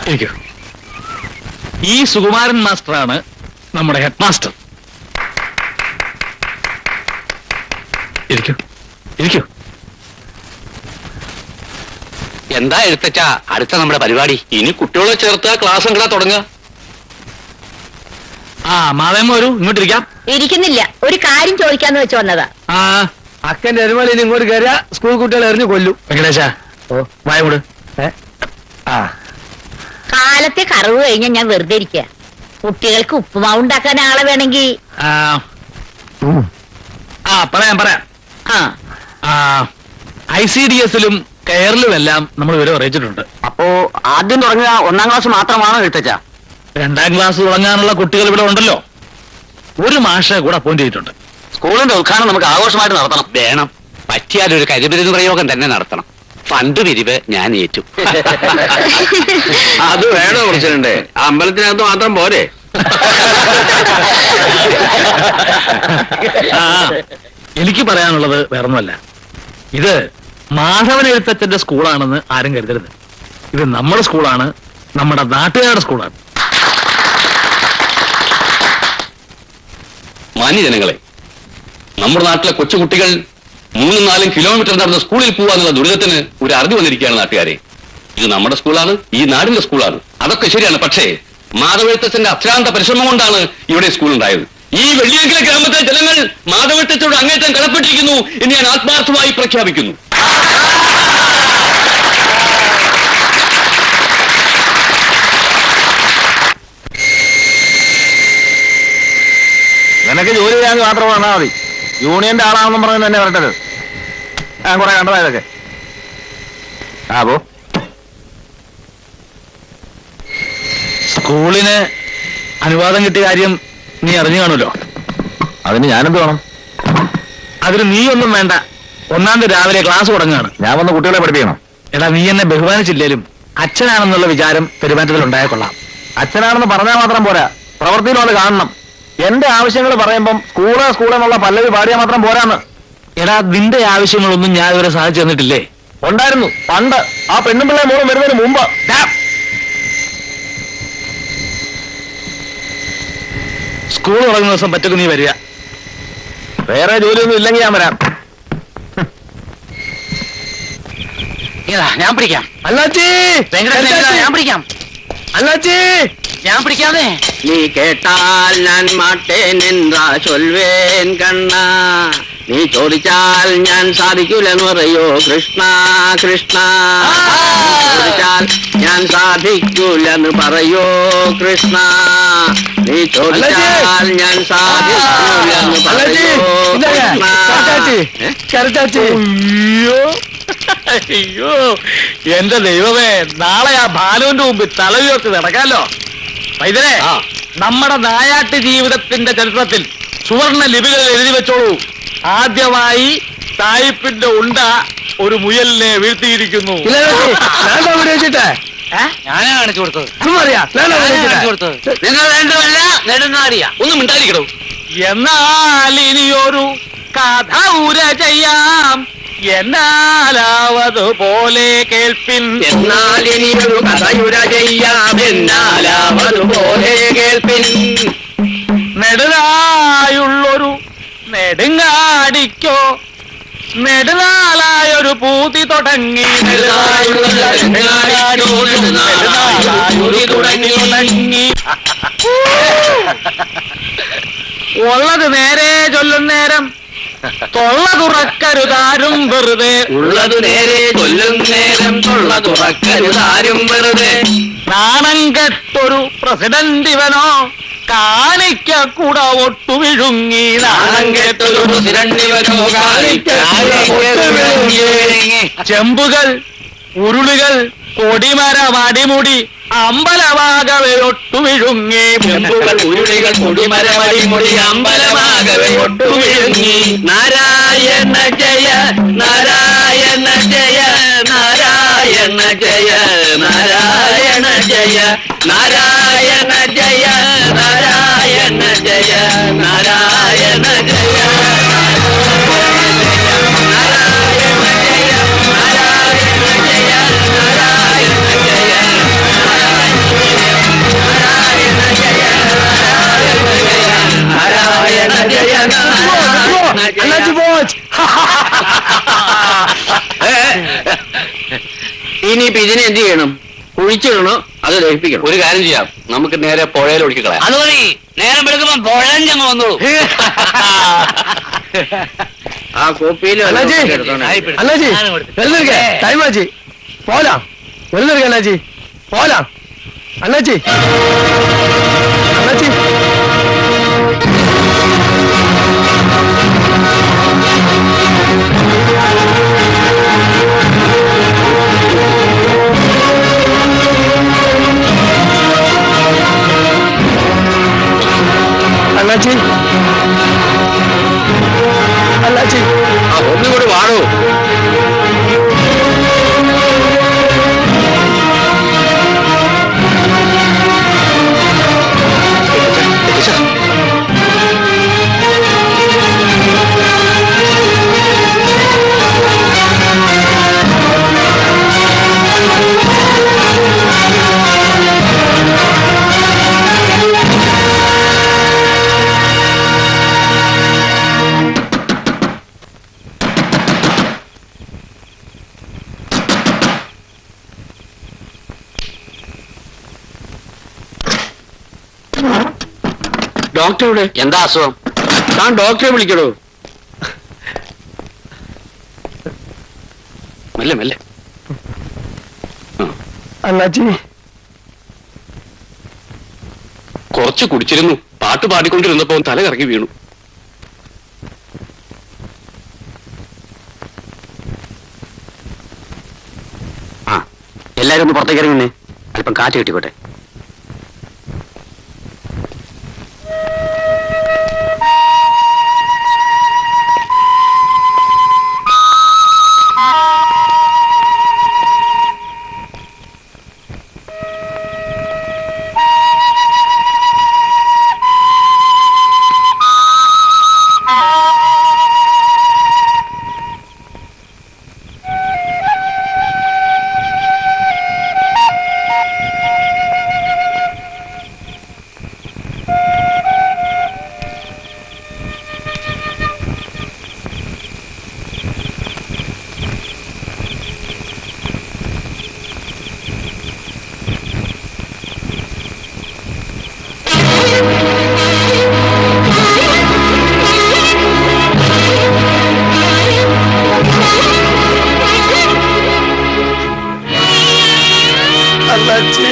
ഇരിക്കൂ. ഈ സുകുമാരൻ മാസ്റ്ററാണ് നമ്മുടെ ഹെഡ് മാസ്റ്റർ. ഇരിക്കൂ ഇരിക്കൂ. എന്താ എഴുത്തച്ഛാ അടുത്ത നമ്മുടെ പരിപാടി? ഇനി കുട്ടികളെ ചേർത്ത് ക്ലാസ് എങ്ങടാ തുടങ്ങുക? മാതമ്മ വരൂ, ഇങ്ങോട്ടിരിക്കാം. ഇരിക്കുന്നില്ല, ഒരു കാര്യം ചോദിക്കാന്ന് വെച്ച് വന്നതാ. അക്കന്റെ എരുമലിന് ഇങ്ങോട്ട് കയറിയ സ്കൂൾ കുട്ടികൾ എറിഞ്ഞു കൊല്ലു. വെങ്കടേശ വായ കൂട്. കാലത്തെ കറവ് കഴിഞ്ഞ ഞാൻ വെറുതെ ഇരിക്കുക. കുട്ടികൾക്ക് ഉപ്പുമാവ് ഉണ്ടാക്കാൻ ആളെ വേണമെങ്കിൽ. പറയാം. ICDS-ലും കെയറിലും എല്ലാം നമ്മൾ വിവരം അറിയിച്ചിട്ടുണ്ട്. അപ്പോ ആദ്യം തുടങ്ങുക 1ാം ക്ലാസ് മാത്രമാണോ എഴുത്തച്ഛാ? 2ാം ക്ലാസ് തുടങ്ങാനുള്ള കുട്ടികൾ ഇവിടെ ഉണ്ടല്ലോ. ഒരു മാഷെ കൂടെ അപ്പോയിന്റ് ചെയ്തിട്ടുണ്ട്. സ്കൂളിന്റെ ഉദ്ഘാടനം നമുക്ക് ആഘോഷമായിട്ട് നടത്തണം. വേണം. പറ്റിയാൽ ഒരു കരിമരുന്ന് പ്രയോഗം തന്നെ നടത്തണം. ഫണ്ട് പിരിവ് ഞാൻ ഏറ്റു. അത് വേണോ കുറച്ചുണ്ട്? അമ്പലത്തിനകത്ത് മാത്രം പോരെ? എനിക്ക് പറയാനുള്ളത് വേറൊന്നുമല്ല. ഇത് മാധവൻ എഴുത്തച്ഛന്റെ സ്കൂളാണെന്ന് ആരും കരുതരുത്. ഇത് നമ്മുടെ സ്കൂളാണ്, നമ്മുടെ നാട്ടുകാരുടെ സ്കൂളാണ്. മാന്യജനങ്ങളെ, നമ്മുടെ നാട്ടിലെ കൊച്ചുകുട്ടികൾ 3-4 കിലോമീറ്റർ നടന്ന് സ്കൂളിൽ പോവാന്നുള്ള ദുരിതത്തിന് ഒരു അറിവ് വന്നിരിക്കുകയാണ് നാട്ടുകാരെ. ഇത് നമ്മുടെ സ്കൂളാണ്, ഈ നാടിന്റെ സ്കൂളാണ്. അതൊക്കെ ശരിയാണ്. പക്ഷേ മാധവെഴുത്തച്ഛന്റെ അത്യാന്ത പരിശ്രമം കൊണ്ടാണ് ഇവിടെ സ്കൂൾ ഉണ്ടായത്. ഈ വെള്ളിയങ്കിലെ ഗ്രാമത്തിലെ ജനങ്ങൾ മാധവെഴുത്തച്ഛനോട് അങ്ങേറ്റം കടപ്പെട്ടിരിക്കുന്നു എന്ന് ഞാൻ ആത്മാർത്ഥമായി പ്രഖ്യാപിക്കുന്നു. നിനക്ക് ജോലി ചെയ്യാൻ മാത്രം വന്നാൽ മതി. യൂണിയന്റെ ആളാണെന്നും പറഞ്ഞ് തന്നെ വരട്ടത്. ഞാൻ കുറെ കണ്ടതാ ഇതൊക്കെ. പോ. സ്കൂളിന് അനുവാദം കിട്ടിയ കാര്യം നീ അറിഞ്ഞു കാണുമല്ലോ. അതിന് ഞാനെന്ത് വേണം? അതിന് നീ ഒന്നും വേണ്ട. 1ാം തീയതി രാവിലെ ക്ലാസ് തുടങ്ങുകയാണ്. ഞാൻ വന്ന് കുട്ടികളെ പഠിപ്പിക്കണം. എടാ, നീ എന്നെ ബഹുമാനിച്ചില്ലേലും അച്ഛനാണെന്നുള്ള വിചാരം പെരുമാറ്റത്തിൽ ഉണ്ടായ കൊള്ളാം. അച്ഛനാണെന്ന് പറഞ്ഞാൽ മാത്രം പോരാ, പ്രവൃത്തിയിലും അത് കാണണം. എന്റെ ആവശ്യങ്ങൾ പറയുമ്പം സ്കൂളെന്നുള്ള പല്ലവി പാടിയാൽ മാത്രം പോരാന്ന്. എടാ, നിന്റെ ആവശ്യങ്ങളൊന്നും ഞാൻ ഇതുവരെ സാധിച്ചു തന്നിട്ടില്ലേ? ഉണ്ടായിരുന്നു പണ്ട്. ആ പെണ്ണുപിള്ളേ മോളും വരുന്നതിന് മുമ്പ്. സ്കൂൾ തുടങ്ങുന്ന ദിവസം പറ്റക്ക് നീ വരിക. വേറെ ജോലിയൊന്നും ഇല്ലെങ്കിൽ ഞാൻ വരാം. ഞാൻ പിടിക്കാം. അല്ലാച്ചി, ഞാൻ പിടിക്കാം. അല്ലാച്ചി, ഞാൻ പിടിക്കാതെ. നീ കേട്ടാൽ ഞാൻ മാട്ടേനെന്താ ചൊൽവേൻ കണ്ണ, നീ ചോദിച്ചാൽ ഞാൻ സാധിക്കൂലെന്ന് പറയോ കൃഷ്ണ കൃഷ്ണ. ചോദിച്ചാൽ ഞാൻ സാധിക്കൂലെന്ന് പറയോ കൃഷ്ണ, നീ ചോദിച്ചാൽ ഞാൻ സാധിക്കൂലെന്ന് പറയോ കൃഷ്ണ. അയ്യോ എന്റെ ദൈവമേ, നാളെ ആ ബാലുവിന്റെ മുമ്പിൽ തലയുയർത്തി നടക്കാലോ. വൈദ്യരെ, നമ്മുടെ നായാട്ട് ജീവിതത്തിന്റെ ചരിത്രത്തിൽ സുവർണ ലിപികൾ എഴുതി വെച്ചോളൂ. ആദ്യമായി സായിപ്പിന്റെ ഉണ്ട ഒരു മുയലിനെ വീഴ്ത്തിയിരിക്കുന്നു. ഞാനാ കാണിച്ചു കൊടുത്തത്. നിങ്ങൾ വേണ്ടതല്ല നെടുങ്ങാടിയ ഒന്നും മിണ്ടായിരിക്കണോ? എന്നാൽ ഇനിയൊരു കഥ ഉര ചെയ്യാം, എന്നാലാവതുപോലെ കേൾപ്പിൻ. എന്നാൽ ഇനിയൊരു കഥയുര ചെയ്യാം, എന്നാലാവതുപോലെ കേൾപ്പിൻ. നെടുനായുള്ളൊരു നെടുങ്ങാടിക്കോ നെടുനാളായൊരു പൂതി തുടങ്ങി. ഉള്ളത് നേരെ ചൊല്ലും നേരം തൊള്ള തുറക്കരുതാരും വെറുതെ. ഉള്ളത് നേരെ ചൊല്ലും നേരം തൊള്ള തുറക്കരുതാരും വെറുതെ. നാണം കെട്ടൊരു പ്രസിഡന്റ് ഇവനോ കാണിക്ക കൂട ഒട്ടു വിഴുങ്ങി. നാണം കെട്ടൊരു പ്രസിഡന്റ് ഇവനോ കാണിക്ക ചെമ്പുകൾ ഉരുളുകൾ കൊടിമരം അടിമുടി അമ്പലമാകവെ ഒട്ടു വിഴുങ്ങി. ചെമ്പുകൾ ഉരുളികൾ കൊടിമരം അടിമുടി അമ്പലമാകവെ ഒട്ടു വിഴുങ്ങി. നാരായണ ജയ നാരായണ ജയ നാരായണ ജയ നാരായണ ജയ നാരായണ ജയ നാരായണ ജയ നാരായണ ജയ. നാരായണ ജയ നാരായണ ജയ നാരായണ ജയ ഇനിയിപ്പോ ഇതിനെ എന്ത് ചെയ്യണം? കുഴിച്ചിടണോ അത് ദഹിപ്പിക്കണം? ഒരു കാര്യം ചെയ്യാം, നമുക്ക് നേരെ പുഴയിൽ ഒഴുക്കി കളയാം. അത് മതി, നേരം എടുക്കുമ്പോ പുഴഞ്ഞങ്ങ് വന്നോളൂ. ആ കോപ്പിയിൽ അണ്ണാജി അണ്ണാജി വെള്ളം ടൈം ആച്ചി പോലാം വെള്ളം അണ്ണാജി പോലാം അണ്ണാജി അണ്ണാജി അണ്ണാജി അണ്ണാജി ആ ഒന്നുകൂടി വാടോ. ഡോക്ടർ എവിടെ? എന്താ അസുഖം? താൻ ഡോക്ടറെ വിളിക്കണോ? മെല്ലെ മെല്ലെ. അണ്ണാജി കുറച്ച് കുടിച്ചിരുന്നു, പാട്ട് പാടിക്കൊണ്ടിരുന്നപ്പോ തല കറങ്ങി വീണു. ആ എല്ലാരും ഒന്ന് പുറത്തേക്ക് ഇറങ്ങുന്നേ, അല്പം കാറ്റ് കിട്ടിക്കോട്ടെ. അണ്ണാജി